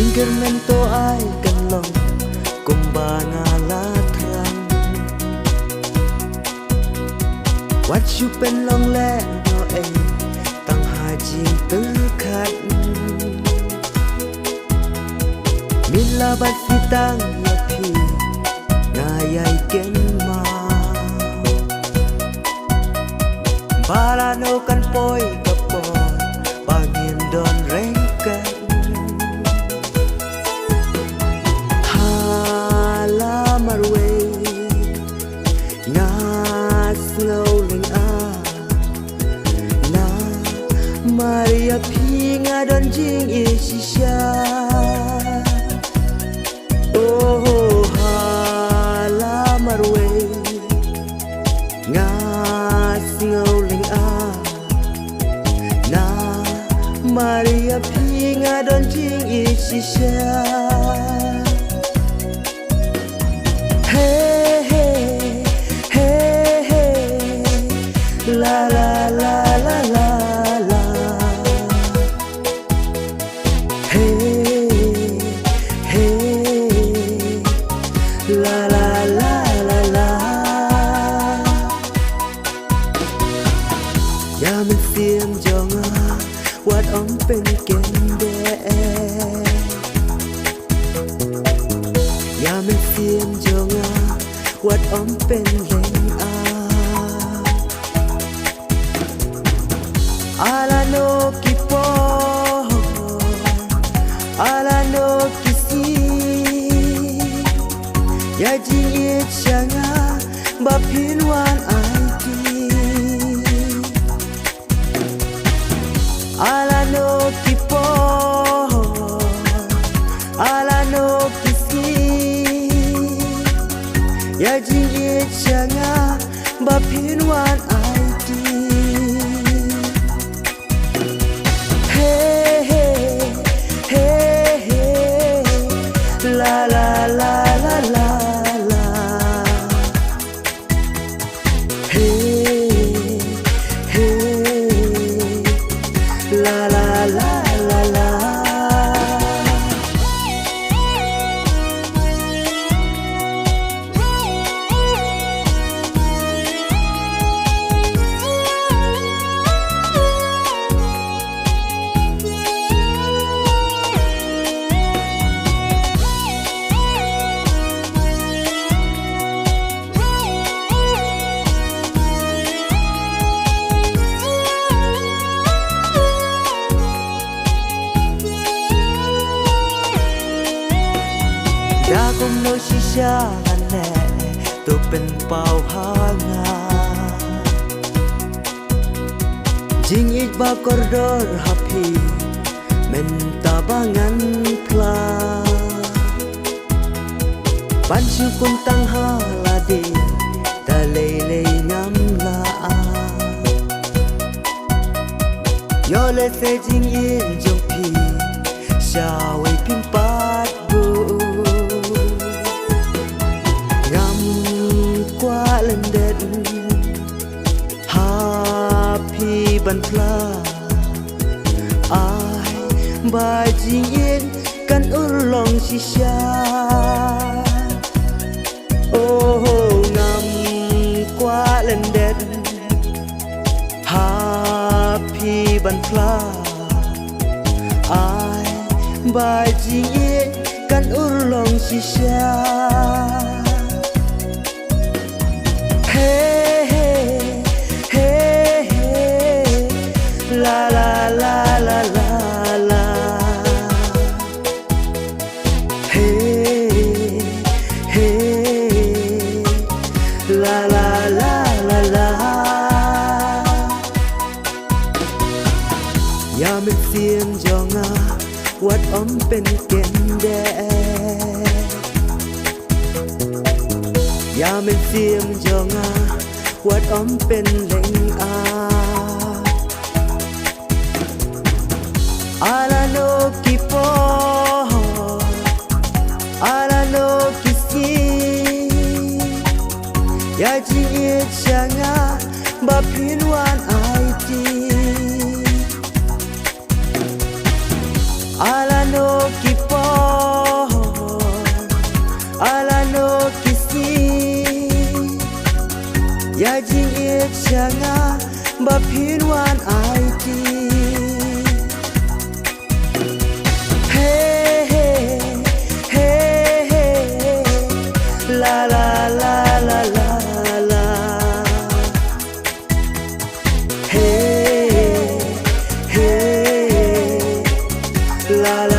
Fingermento ai kan long kumba ngala thrang What you pen long le no ai tang ha jing tư khat Mila bat kitang ya phi ngayai ken ma Para no kan poi kapon pangin don reng kan Maria pinga don jing isisha Oh hala marwe ngas ngauling na Maria pinga don jing isisha Hey hey hey hey la la la la la La la la la la Ya mình xiêm cho ngà Quạt ống bên kênh đê Ya mình xiêm cho ngà Quạt ống bên lệnh Ala no kipo Ala no kisi Ya jing ye changa ba pin wan ai ti Ala no kipo Ala no kisi Ya jing ye changa ba pin wan ai ti Hey hey hey hey la la la la la La la la la la Kung no shisha ane to pen pau hanga Jing it ba koridor happy men tabangan pla Ban chu kun tang halade ta lele ngam la Yo le se jing yin jong pi sha wei pin pat bu Lần đệt happy ban pla ai bài jing yên kan long shisha oh ngam qua lần đệt happy ban pla ai bài jing yên kan long shisha Hey, hey, hey, hey, la la la la la la. Hey, hey, la la la la la. Ya mình xiêm cho ngà, quạt ấm bên kênh đê. Ya mình xiêm cho ngà quạt ấm bên lệnh Ala no kipo Ala no kisi Ya jing ye changa ba pin wan ai ti Ala no kipo la la